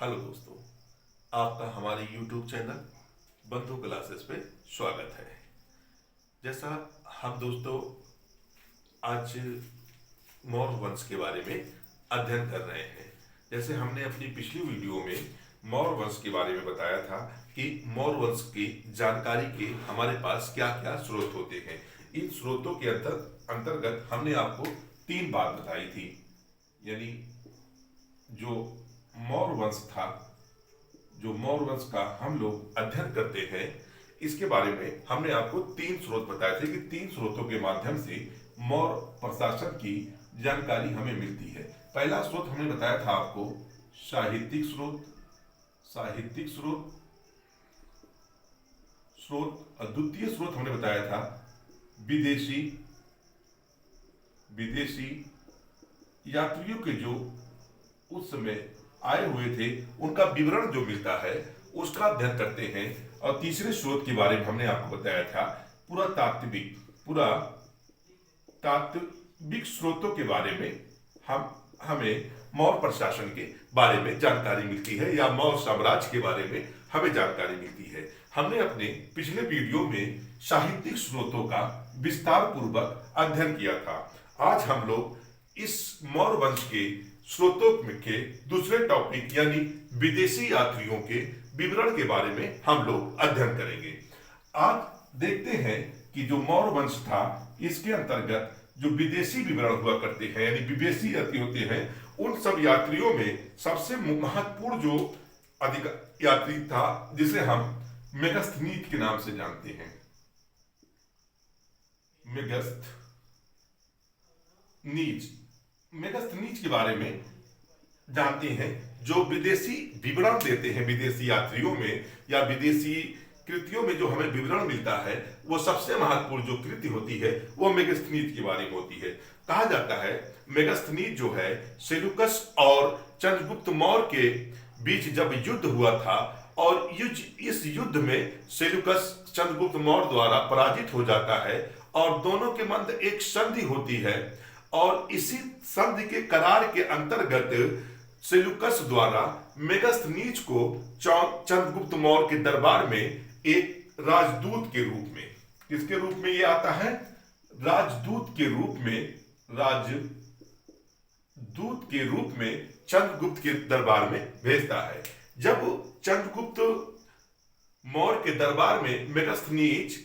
Hello दोस्तों, आपका हमारे YouTube चैनल बंधु क्लासेस पे स्वागत है। जैसा हम दोस्तों आज मौर्य वंश के बारे में अध्ययन कर रहे हैं। जैसे हमने अपनी पिछली वीडियो में मौर्य वंश के बारे में बताया था कि मौर्य वंश की जानकारी के हमारे पास क्या क्या स्रोत होते हैं। इन स्रोतों के अंतर्गत हमने आपको 3 बात बताई थी। यानी जो मौर्य वंश था, जो मौर्य वंश का हम लोग अध्ययन करते हैं, इसके बारे में हमने आपको 3 स्रोत बताए थे कि 3 स्रोतों के माध्यम से मौर्य प्रशासन की जानकारी हमें मिलती है। पहला स्रोत हमने बताया था आपको साहित्यिक स्रोत, साहित्यिक स्रोत और द्वितीय स्रोत हमने बताया था विदेशी विदेशी यात्रियों के जो उस समय आए हुए थे उनका विवरण जो मिलता है उसका अध्ययन करते हैं। और तीसरे स्रोत के बारे में हमने आपको बताया था पुरातात्विक स्रोतों के बारे में हमें मौर्य प्रशासन के बारे में जानकारी मिलती है या मौर्य साम्राज्य के बारे में हमें जानकारी मिलती है। हमने अपने पिछले वीडियो में साहित्यिक स्रोतों का विस्तार पूर्वक अध्ययन किया था। आज हम लोग इस मौर्य वंश के स्रोतों के दूसरे टॉपिक यानी विदेशी यात्रियों के विवरण के बारे में हम लोग अध्ययन करेंगे। आज देखते हैं कि जो मौर्य वंश था इसके अंतर्गत जो विदेशी विवरण हुआ करते हैं यानी विदेशी यात्री होते हैं, उन सब यात्रियों में सबसे महत्वपूर्ण जो अधिक यात्री था जिसे हम मेगस्थनीज के नाम से जानते हैं। मेगस्थनीज के बारे में जानते हैं, जो विदेशी विवरण देते हैं विदेशी यात्रियों में या विदेशी कृतियों में जो हमें विवरण मिलता है, वो सबसे महत्वपूर्ण जो कृति होती है वो मेगस्थनीज के बारे में होती है। कहा जाता है मेगस्थनीज जो है सेल्यूकस और चंद्रगुप्त मौर्य के बीच जब युद्ध हुआ था और इस युद्ध में सेल्यूकस चंद्रगुप्त मौर्य द्वारा पराजित हो जाता है और दोनों के मध्य एक संधि होती है और इसी संधि के करार के अंतर्गत सेल्यूकस द्वारा मेगस्थनीज को चंद्रगुप्त मौर्य के दरबार में एक राजदूत के रूप में, किसके रूप में ये आता है? राजदूत के रूप में चंद्रगुप्त के दरबार में भेजता है। जब चंद्रगुप्त मौर्य के दरबार में मेगस्थनीज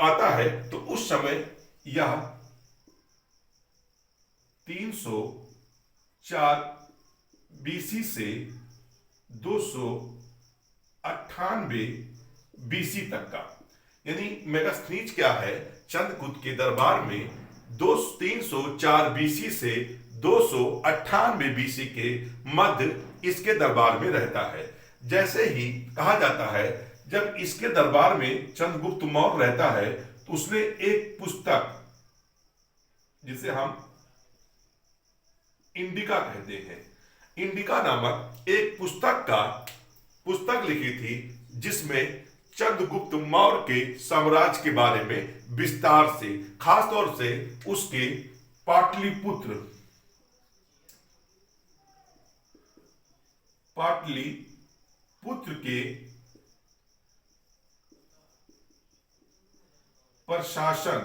आता है तो उस समय यह 304 बीसी से 298 बीसी तक का, यानी मेगस्थनीज क्या है, चंद्रगुप्त के दरबार में 304 बीसी से 298 बीसी के मध्य इसके दरबार में रहता है। जैसे ही कहा जाता है जब इसके दरबार में चंद्रगुप्त मौर्य रहता है तो उसने एक पुस्तक जिसे हम इंडिका कहते हैं, इंडिका नामक एक पुस्तक लिखी थी जिसमें चंद्रगुप्त मौर्य के साम्राज्य के बारे में विस्तार से, खासतौर से उसके पाटलिपुत्र के प्रशासन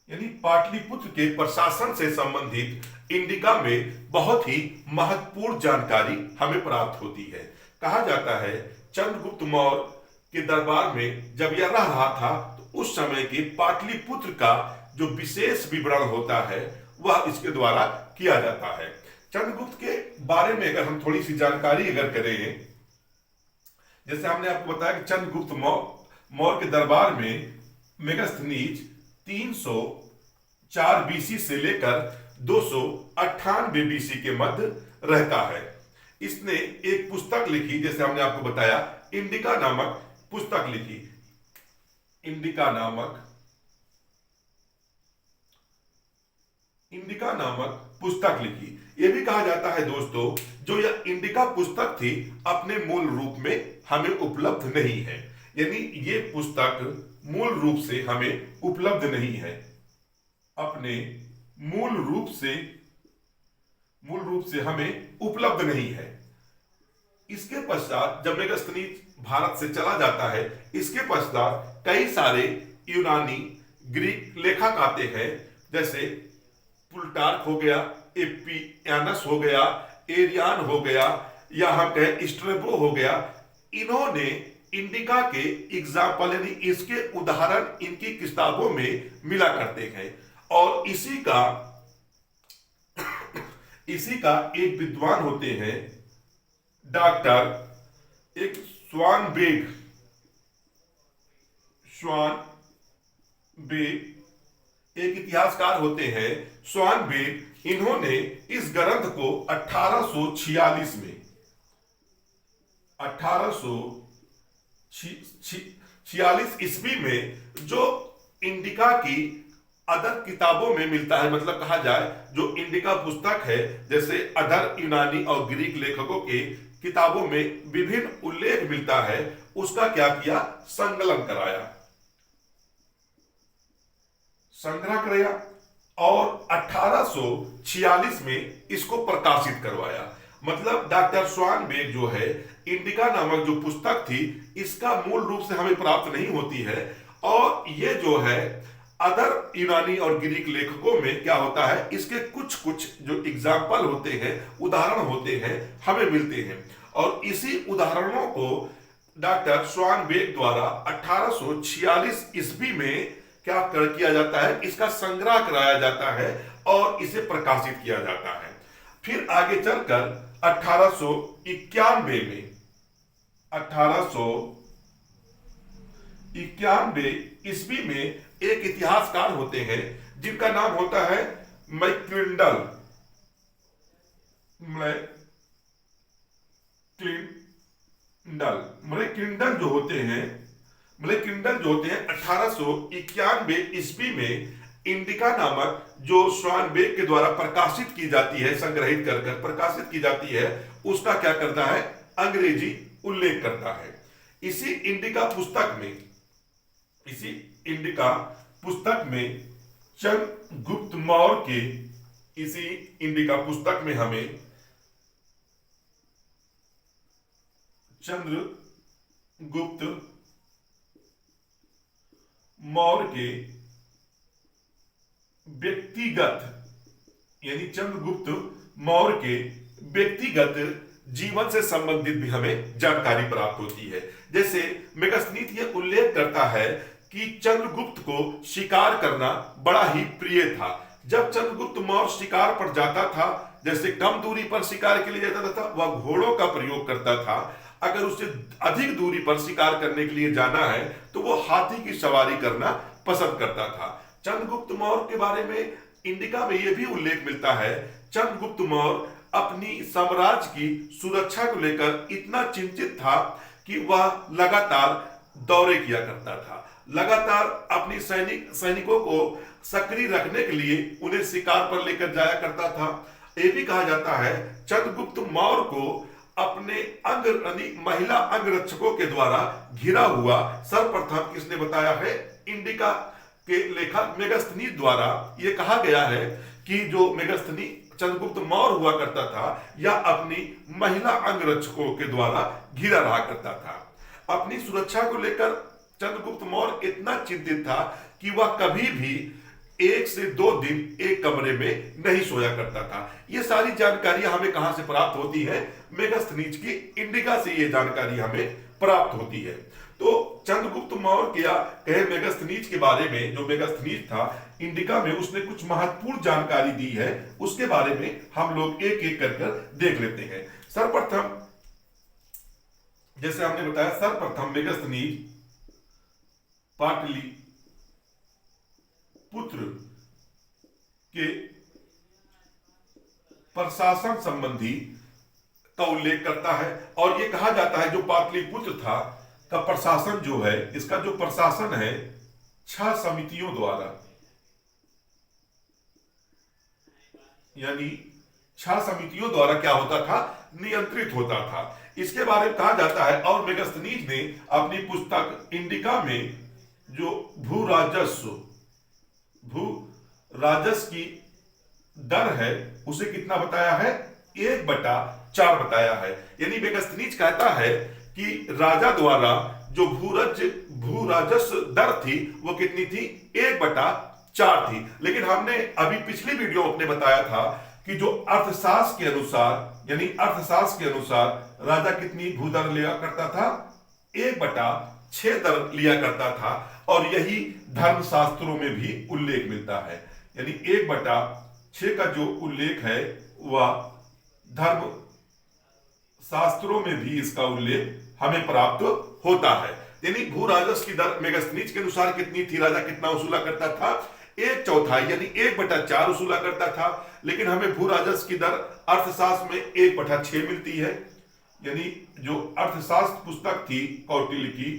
यानी पाटलिपुत्र के प्रशासन से संबंधित इंडिका में बहुत ही महत्वपूर्ण जानकारी हमें प्राप्त होती है। कहा जाता है चंद्रगुप्त मौर्य के दरबार में जब यह रह रहा था तो उस समय के पाटलिपुत्र का जो विशेष विवरण होता है वह इसके द्वारा किया जाता है। चंद्रगुप्त के बारे में अगर हम थोड़ी सी जानकारी अगर करें, जैसे हमने आपको बताया कि चंद्रगुप्त मौर्य के दरबार में मेगस्थनीज 304 बीसी से लेकर 298 बीसी के मध्य रहता है। इसने एक पुस्तक लिखी, जैसे हमने आपको बताया इंडिका नामक पुस्तक लिखी। इंडिका नामक पुस्तक लिखी। यह भी कहा जाता है दोस्तों जो यह इंडिका पुस्तक थी अपने मूल रूप में हमें उपलब्ध नहीं है, यानी ये पुस्तक मूल रूप से हमें उपलब्ध नहीं है, अपने मूल रूप से हमें उपलब्ध नहीं है। इसके पश्चात जब मेगास्थनीज भारत से चला जाता है, इसके पश्चात कई सारे यूनानी ग्रीक लेखक आते हैं, जैसे प्लूटार्क हो गया, एपियानस हो गया, एरियान हो गया, या हम कहें स्ट्रेबो हो गया। इन्होंने इंडिका के एग्जाम्पल यानी इसके उदाहरण इनकी किताबों में मिला करते हैं। और इसी का एक विद्वान होते हैं डॉक्टर एक स्वानबेग एक इतिहासकार होते हैं स्वानबेग। इन्होंने इस ग्रंथ को 1846 में 1846 ईस्वी में, जो इंडिका की अदर किताबों में मिलता है, मतलब कहा जाए जो इंडिका पुस्तक है, जैसे अदर यूनानी और ग्रीक लेखकों के किताबों में विभिन्न उल्लेख मिलता है, उसका क्या किया, संकलन कराया, संग्रह कराया और 1846 में इसको प्रकाशित करवाया। मतलब डॉक्टर स्वानबेग जो है, इंडिका नामक जो पुस्तक थी, इसका मूल रूप से हमें प्राप्त नहीं होती है, और ये जो है अदर यूनानी और ग्रीक लेखकों में क्या होता है, इसके कुछ कुछ जो एग्जाम्पल होते हैं, उदाहरण होते हैं, हमें मिलते हैं। और इसी उदाहरणों को डॉक्टर स्वानबेग द्वारा 1846 ईस्वी में क्या किया जाता है, इसका संग्रह कराया जाता है और इसे प्रकाशित किया जाता है। फिर आगे चलकर 1891 ईस्वी में एक इतिहासकार होते हैं जिनका नाम होता है मैक्लिंडल जो होते हैं 1891 ईस्वी में इंडिका नामक जो स्वानबेग के द्वारा प्रकाशित की जाती है, संग्रहित कर प्रकाशित की जाती है, उसका क्या करता है, अंग्रेजी उल्लेख करता है। इसी इंडिका पुस्तक में चंद्रगुप्त मौर्य के, इसी इंडिका पुस्तक में हमें चंद्रगुप्त मौर्य के व्यक्तिगत यानी चंद्रगुप्त मौर्य के व्यक्तिगत जीवन से संबंधित भी हमें जानकारी प्राप्त होती है। जैसे मेगास्थनीज ये उल्लेख करता है कि चंद्रगुप्त को शिकार करना बड़ा ही प्रिय था। जब चंद्रगुप्त मौर्य शिकार पर जाता था, जैसे कम दूरी पर शिकार के लिए जाता था, वह घोड़ों का प्रयोग करता था। अगर उसे अधिक दूरी पर शिकार करने के लिए जाना है तो वो हाथी की सवारी करना पसंद करता था। चंद्रगुप्त मौर्य के बारे में इंडिका में यह भी उल्लेख मिलता है, चंद्रगुप्त मौर्य अपनी साम्राज्य की सुरक्षा को लेकर इतना चिंतित था कि वह लगातार दौरे किया करता था, लगातार अपनी सैनिकों को सक्रिय रखने के लिए उन्हें शिकार पर लेकर जाया करता था। यह भी कहा जाता है चंद्रगुप्त मौर्य को अपने महिला अंगरक्षकों के द्वारा घिरा हुआ सर्वप्रथम किसने बताया है, इंडिका के लेखक मेगास्थनीज द्वारा यह कहा गया है कि जो मेगास्थनीज चंद्रगुप्त मौर्य हुआ करता था या अपनी महिला अंगरक्षकों के द्वारा घिरा रहा करता था। अपनी सुरक्षा को लेकर चंद्रगुप्त मौर्य इतना चिंतित था कि वह कभी भी 1 से 2 दिन एक कमरे में नहीं सोया करता था। ये सारी जानकारियां हमें कहां से प्राप्त होती है, मेगास्थनीज की इंडिका से ये जानकारी हमें प्राप्त होती है। तो चंद्रगुप्त मौर्य क्या कहे मेगास्थनीज के बारे में, जो मेगास्थनीज था इंडिका में, उसने कुछ महत्वपूर्ण जानकारी दी है, उसके बारे में हम लोग एक एक कर देख लेते हैं। सर्वप्रथम जैसे हमने बताया, सर्वप्रथम मेगास्थनीज पाटली पुत्र के प्रशासन संबंधी का उल्लेख करता है और यह कहा जाता है जो पाटलिपुत्र था का प्रशासन जो है, इसका जो प्रशासन है 6 समितियों द्वारा, यानी 6 समितियों द्वारा क्या होता था, नियंत्रित होता था। इसके बारे में कहा जाता है और मेगास्थनीज ने अपनी पुस्तक इंडिका में जो भू राजस्व की दर है उसे कितना बताया है, 1/10 4 बताया है। यानी मेगास्थनीज कहता है कि राजा द्वारा जो भू राजस्व दर थी वो कितनी थी, 1/4 थी। लेकिन हमने अभी पिछली वीडियो अपने बताया था कि जो अर्थशास्त्र के अनुसार, यानी अर्थशास्त्र के अनुसार राजा कितनी भूदर लिया करता था, 1/6 दर लिया करता था। और यही धर्मशास्त्रों में भी उल्लेख मिलता है। यानी 1/6 का जो उल्लेख है वह धर्म शास्त्रों में भी इसका उल्लेख हमें प्राप्त होता है। यानी भू राजस्व की दर मेगास्थनीज के अनुसार कितनी थी, राजा कितना वसूला करता था, 1/4 यानी 1/4 वसूला करता था। लेकिन हमें भू राजस्व की दर अर्थशास्त्र में 1/6 मिलती है। यानी जो अर्थशास्त्र पुस्तक थी कौटिल्य की,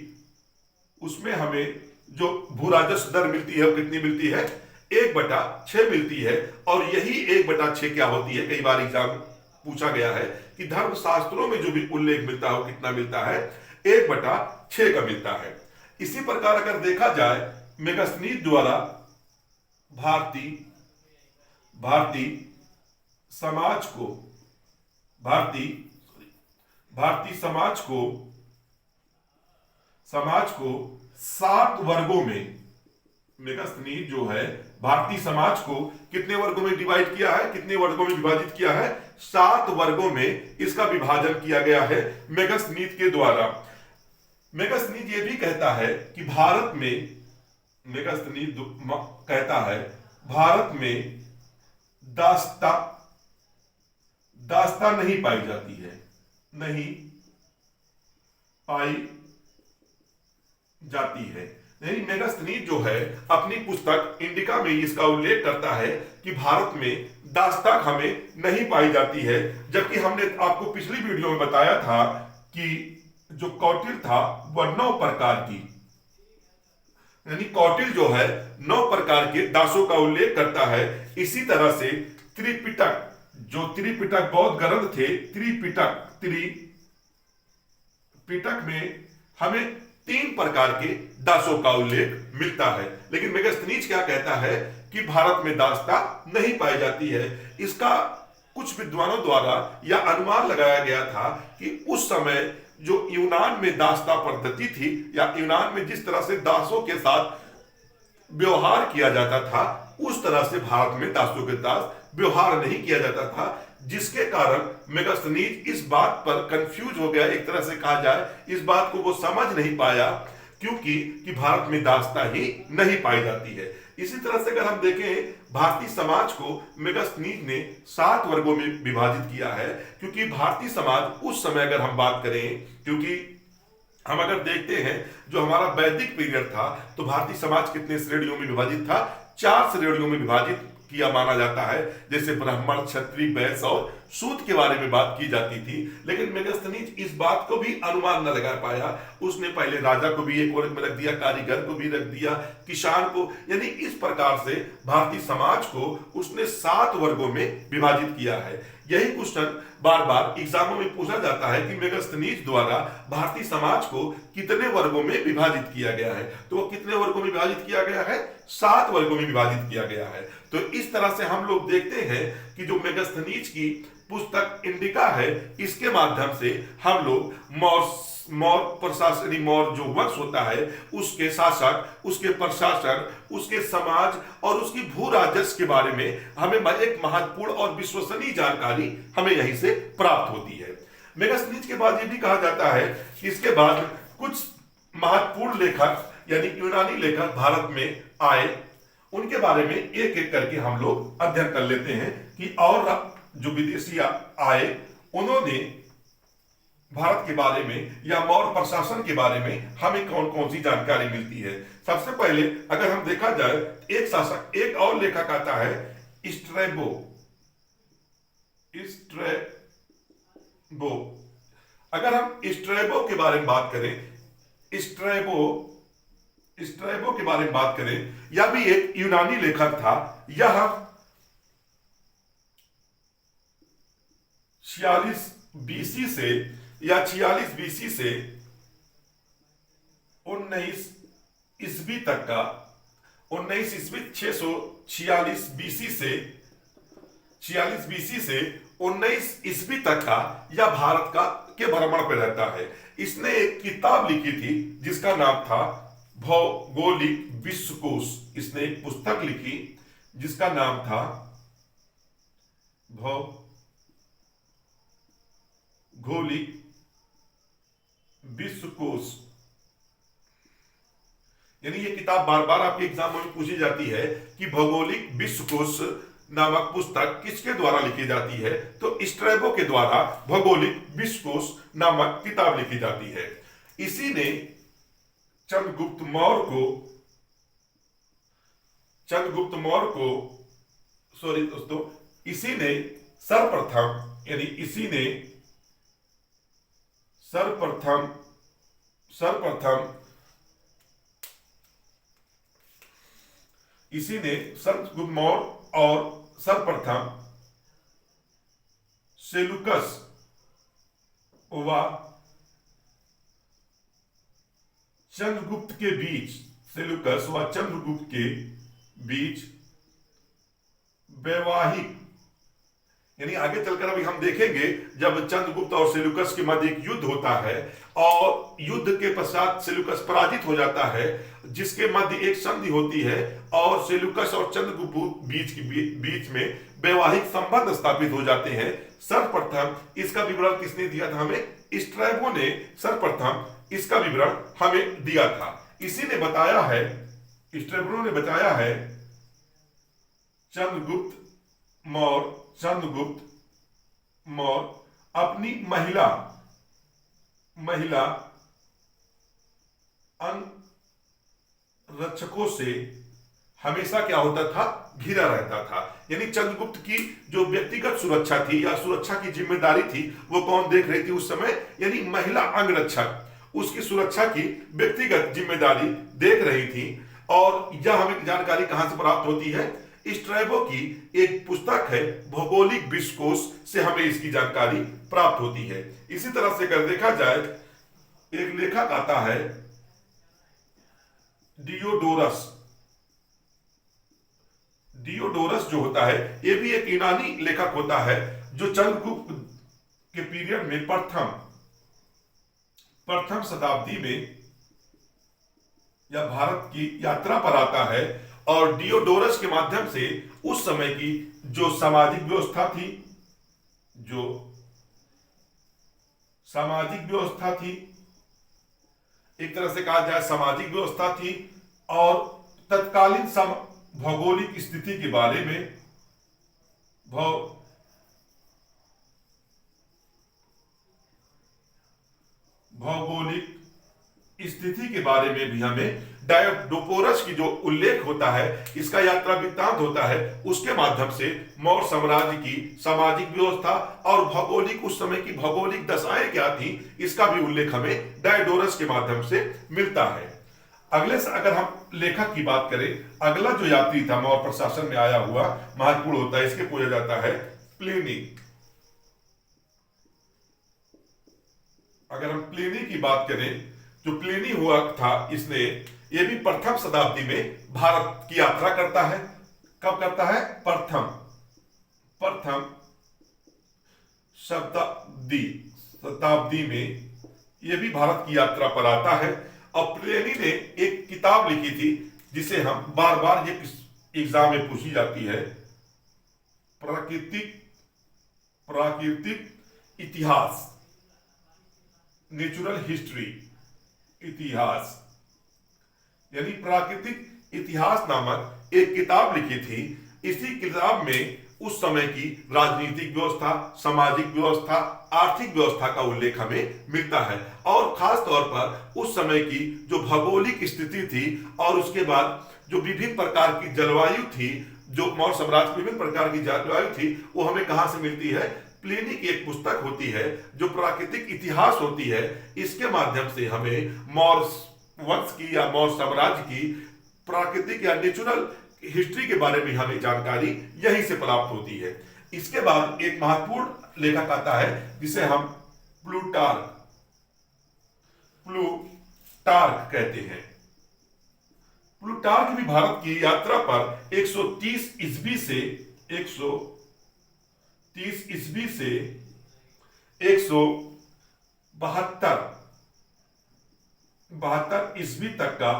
उसमें हमें जो भू राजस्व दर मिलती है वो कितनी मिलती है, 1/6 मिलती है। और यही 1/6 क्या होती है, कई बार एग्जाम पूछा गया है कि धर्मशास्त्रों में जो भी उल्लेख मिलता है कितना मिलता है, 1/6 का मिलता है। इसी प्रकार अगर देखा जाए मेगास्थनीज द्वारा भारतीय समाज को 7 वर्गों में, मेगास्थनीज जो है भारतीय समाज को कितने वर्गों में डिवाइड किया है, कितने वर्गों में विभाजित किया है, 7 वर्गों में इसका विभाजन किया गया है मेगास्थनीज के द्वारा। मेगास्थनीज ये भी कहता है कि मेगास्थनीज कहता है भारत में दास्ता नहीं पाई जाती है, नहीं पाई जाती है। यानी मेगास्थनीज जो है अपनी पुस्तक इंडिका में इसका उल्लेख करता है कि भारत में दास्ता हमें नहीं पाई जाती है। जबकि हमने आपको पिछली वीडियो में बताया था कि जो कौटिल्य था वह 9 प्रकार की, यानी कौटिल्य जो है 9 प्रकार के दासों का उल्लेख करता है। इसी तरह से त्रिपिटक, जो त्रिपिटक बौद्ध ग्रंथ थे, त्रिपिटक में हमें 3 प्रकार के दासों का उल्लेख मिलता है। लेकिन मेगास्थनीज क्या कहता है कि भारत में दास्ता नहीं पाई जाती है। इसका कुछ विद्वानों द्वारा यह अनुमान लगाया गया था कि उस समय जो यूनान में दास्ता पद्धति थी, या यूनान में जिस तरह से दासों के साथ व्यवहार किया जाता था, उस तरह से भारत में दासों के साथ व्यवहार नहीं किया जाता था, जिसके कारण मेगास्थनीज इस बात पर कंफ्यूज हो गया, एक तरह से कहा जाए इस बात को वो समझ नहीं पाया, क्योंकि कि भारत में दास्ता ही नहीं पाई जाती है। इसी तरह से अगर हम देखें भारतीय समाज को मेगास्थनीज ने 7 वर्गों में विभाजित किया है। क्योंकि भारतीय समाज उस समय अगर हम बात करें, क्योंकि हम अगर देखते हैं जो हमारा वैदिक पीरियड था, तो भारतीय समाज कितने श्रेणियों में विभाजित था, 4 श्रेणियों में विभाजित किया माना जाता है। जैसे ब्राह्मण, क्षत्रिय, वैश्य और शूद्र के बारे में बात की जाती थी। लेकिन मेगास्थनीज इस बात को भी अनुमान न लगा पाया। उसने पहले राजा को भी एक वर्ग में रख दिया, कारीगर को भी रख दिया, किसान को, यानी इस प्रकार से भारतीय समाज को उसने 7 वर्गों में विभाजित किया है। यही क्वेश्चन बार बार एग्जामों में पूछा जाता है कि मेगास्थनीज द्वारा भारतीय समाज को कितने वर्गों में विभाजित किया गया है। तो वो कितने वर्गों में विभाजित किया गया है, 7 वर्गों में विभाजित किया गया है। तो इस तरह से हम लोग देखते हैं कि जो मेगास्थनीज की पुस्तक इंडिका है, इसके माध्यम से हम लोग मौर्य प्रशासनी, मौर्य जो वंश होता है उसके शासक, उसके प्रशासन, उसके समाज और उसकी भू राजस्व के बारे में हमें एक महत्वपूर्ण और विश्वसनीय जानकारी हमें यहीं से प्राप्त होती है। मेगास्थनीज के बाद ये भी कहा जाता है कि इसके बाद कुछ महत्वपूर्ण लेखक यानी यूनानी लेखक भारत में आए, उनके बारे में एक एक करके हम लोग अध्ययन कर लेते हैं कि और जो विदेशी आए उन्होंने भारत के बारे में या मौर्य प्रशासन के बारे में हमें कौन कौन सी जानकारी मिलती है। सबसे पहले अगर हम देखा जाए, एक शासक, एक और लेखक आता है स्ट्रैबो। अगर हम स्ट्रैबो के बारे में बात करें, स्ट्रैबो के बारे में बात करें, यह भी एक यूनानी लेखक था। यह 46 बीसी से या 46 बीसी से 19 ईस्वी तक का, 19 ईस्वी 646 बीसी से 46 बीसी से 19 ईस्वी तक का या भारत का के भ्रमण पर रहता है। इसने एक किताब लिखी थी जिसका नाम था भौगोलिक विश्वकोश। इसने एक पुस्तक लिखी जिसका नाम था भौगोलिक विश्वकोश। यानी ये किताब बार बार आपके एग्जाम में पूछी जाती है कि भौगोलिक विश्वकोश नामक पुस्तक किसके द्वारा लिखी जाती है, तो स्ट्रैबो के द्वारा भौगोलिक विश्वकोश नामक किताब लिखी जाती है। इसी ने चंद्रगुप्त मौर्य को सॉरी दोस्तों, इसी ने सर्वप्रथम यानी इसी ने सर्वप्रथम इसी ने चंद्रगुप्त मौर्य और सर्वप्रथम सेलुकस व चंद्रगुप्त के बीच सेलुकस व चंद्रगुप्त के बीच वैवाहिक, यानी आगे चलकर अभी हम देखेंगे जब चंद्रगुप्त और सेलुकस के मध्य एक युद्ध होता है और युद्ध के पश्चात सेलुकस पराजित हो जाता है, जिसके मध्य एक संधि होती है और सेलुकस और चंद्रगुप्त बीच में वैवाहिक संबंध स्थापित हो जाते हैं। सर्वप्रथम इसका विवरण किसने दिया था हमें? स्ट्रैबो ने सर्वप्रथम इसका विवरण हमें दिया था। इसी ने बताया है, स्ट्रैबो ने बताया है चंद्रगुप्त मौर्य अपनी महिला अंगरक्षकों से हमेशा क्या होता था? घिरा रहता था। यानी चंद्रगुप्त की जो व्यक्तिगत सुरक्षा थी या सुरक्षा की जिम्मेदारी थी वो कौन देख रही थी उस समय? यानी महिला अंगरक्षक उसकी सुरक्षा की व्यक्तिगत जिम्मेदारी देख रही थी। और यह हमें जानकारी कहां से प्राप्त होती है? स्ट्रैबो की एक पुस्तक है भौगोलिक विश्वकोश से हमें इसकी जानकारी प्राप्त होती है। इसी तरह से अगर देखा जाए, एक लेखक आता है डियोडोरस जो होता है, ये भी एक यूनानी लेखक होता है जो चंद्रगुप्त के पीरियड में प्रथम शताब्दी में या भारत की यात्रा पर आता है और डियोडोरस के माध्यम से उस समय की जो सामाजिक व्यवस्था थी, एक तरह से कहा जाए सामाजिक व्यवस्था थी और तत्कालीन भौगोलिक स्थिति के बारे में भौगोलिक स्थिति के बारे में भी हमें डायोडोपोरस की जो उल्लेख होता है, इसका यात्रा वृत्तांत होता है, उसके माध्यम से मौर्य साम्राज्य की सामाजिक व्यवस्था और भौगोलिक उस समय की भौगोलिक दशाएं क्या थी, इसका भी उल्लेख हमें डायोडोरस के माध्यम से मिलता है। अगले से अगर हम लेखक की बात करें, अगला जो यात्री था मौर्य प्रशासन में आया हुआ महत्वपूर्ण होता है, इसके पूछा जाता है प्लिनी। अगर हम प्लिनी की बात करें, जो प्लिनी हुआ था, इसने ये भी प्रथम शताब्दी में भारत की यात्रा करता है। कब करता है? प्रथम शताब्दी में ये भी भारत की यात्रा पर आता है। और प्लिनी ने एक किताब लिखी थी जिसे हम बार बार ये एग्जाम में पूछी जाती है, प्राकृतिक इतिहास, नेचुरल हिस्ट्री, इतिहास यानी प्राकृतिक इतिहास नामक एक किताब लिखी थी। इसी किताब में उस समय की राजनीतिक व्यवस्था, सामाजिक व्यवस्था, आर्थिक व्यवस्था का उल्लेख हमें मिलता है और खास तौर पर उस समय की जो भौगोलिक स्थिति थी और उसके बाद जो विभिन्न प्रकार की जलवायु थी, जो मौर्य साम्राज्य विभिन्न प्रकार की जलवायु थी, वो हमें कहां से मिलती है? प्लिनी की एक पुस्तक होती है जो प्राकृतिक इतिहास होती है। इसके माध्यम से हमें मौर्य वंश की या मौर्य साम्राज्य की प्राकृतिक या नेचुरल हिस्ट्री के बारे में हमें जानकारी यहीं से प्राप्त होती है। इसके बाद एक महत्वपूर्ण लेखक आता है जिसे हम प्लूटार्क कहते हैं। प्लूटार्क भी भारत की यात्रा पर 130 ईस्वी से 30 ईस्वी से 172 ईस्वी तक का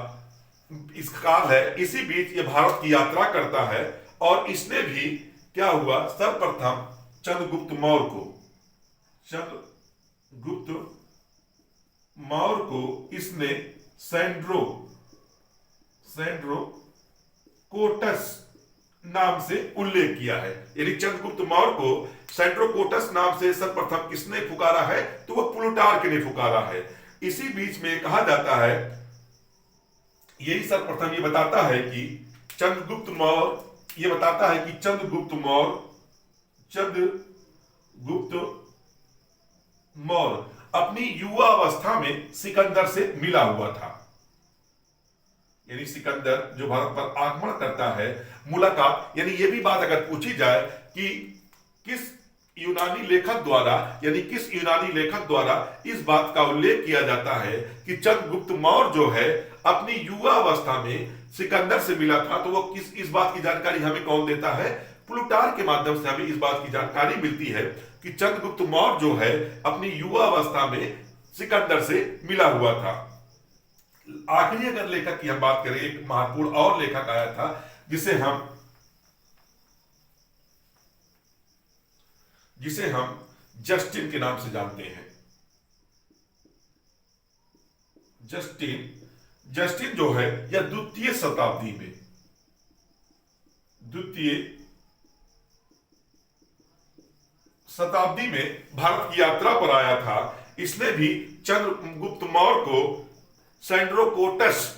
इस काल है। इसी बीच ये भारत की यात्रा करता है और इसने भी क्या हुआ, सर्वप्रथम चंद्रगुप्त मौर्य को इसने सेंड्रोकोटस नाम से उल्लेख किया है। यानी चंद्रगुप्त मौर्य को सेंड्रोकोटस नाम से सर्वप्रथम किसने पुकारा है, तो वह प्लूटार्क ने पुकारा है। इसी बीच में कहा जाता है, यही सर्वप्रथम ये बताता है कि चंद्रगुप्त मौर्य अपनी युवा अवस्था में सिकंदर से मिला हुआ था। यानी सिकंदर जो भारत पर आक्रमण करता है, मुलाकात, यानी ये भी बात अगर पूछी जाए कि किस यूनानी लेखक द्वारा इस बात का उल्लेख किया जाता है कि चंद्रगुप्त मौर्य जो है अपनी युवा अवस्था में सिकंदर से मिला था, तो वो इस बात की जानकारी हमें कौन देता है, प्लूटार्क के माध्यम से हमें इस बात की जानकारी मिलती है कि चंद्रगुप्त मौर्य जो है अपनी युवा अवस्था में सिकंदर से मिला हुआ था। आखिरी अगर लेखक की हम बात करें, एक महत्वपूर्ण और लेखक आया था जिसे हम जस्टिन के नाम से जानते हैं। जस्टिन जो है यह द्वितीय शताब्दी में भारत की यात्रा पर आया था। इसने भी चंद्रगुप्त मौर्य को सेंड्रोकोटस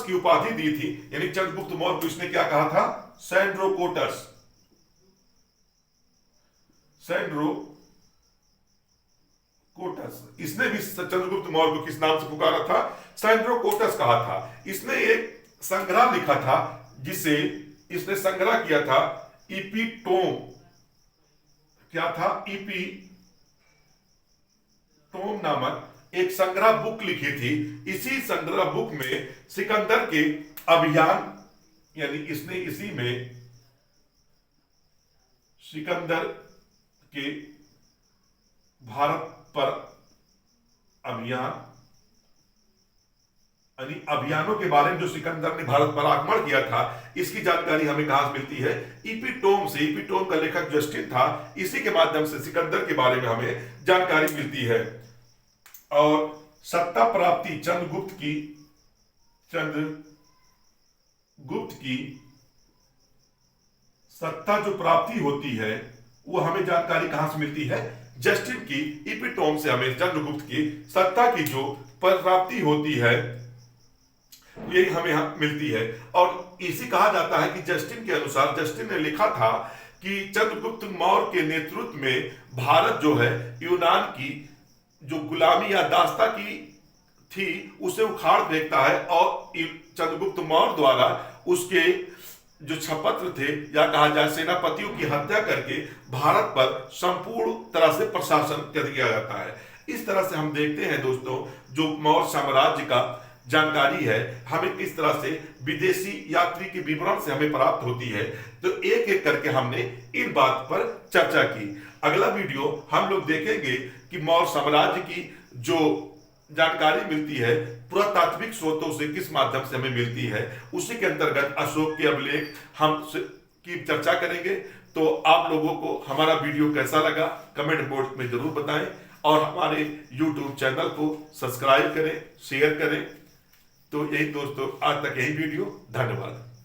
की उपाधि दी थी। यानी चंद्रगुप्त मौर्य को इसने क्या कहा था, सेंड्रोकोटस। इसने भी चंद्रगुप्त मौर्य को किस नाम से पुकारा था, सेंड्रोकोटस कहा था। इसने एक संग्रह लिखा था जिसे इसने संग्रह किया था इपीटोम। क्या था, इपीटोम नामक एक संग्रह बुक लिखी थी। इसी संग्रह बुक में सिकंदर के अभियान, यानी इसने इसी में सिकंदर के भारत पर अभियानों के बारे में जो सिकंदर ने भारत पर आक्रमण किया था, इसकी जानकारी हमें कहां से मिलती है, इपीटोम से। इपीटोम का लेखक जस्टिन था। इसी के माध्यम से सिकंदर के बारे में हमें जानकारी मिलती है। और सत्ता प्राप्ति चंद्रगुप्त की सत्ता जो प्राप्ति होती है वो हमें जानकारी कहां से मिलती है, जस्टिन की इपीटोम से हमें चंद्रगुप्त की सत्ता की जो प्राप्ति होती है यही हमें मिलती है। और इसी कहा जाता है कि जस्टिन के अनुसार, जस्टिन ने लिखा था कि चंद्रगुप्त मौर्य के नेतृत्व में भारत जो है यूनान की जो गुलामी या दास्ता की थी उसे उखाड़ फेंकता है और चंद्रगुप्त मौर्य द्वारा उसके जो छपत्र थे या कहा जाए सेनापतियों की हत्या करके भारत पर संपूर्ण तरह से प्रशासन कर दिया जाता है। इस तरह से हम देखते हैं दोस्तों, जो मौर्य साम्राज्य का जानकारी है हमें किस तरह से विदेशी यात्री के विवरण से हमें प्राप्त होती है। तो एक एक करके हमने इन बात पर चर्चा की। अगला वीडियो हम लोग देखेंगे कि मौर्य साम्राज्य की जो जानकारी मिलती है पुरातात्विक स्रोतों से किस माध्यम से हमें मिलती है, उसी के अंतर्गत अशोक के अभिलेख हम की चर्चा करेंगे। तो आप लोगों को हमारा वीडियो कैसा लगा कमेंट बॉक्स में जरूर बताएं और हमारे YouTube चैनल को सब्सक्राइब करें, शेयर करें। तो यही दोस्तों, आज तक यही वीडियो। धन्यवाद।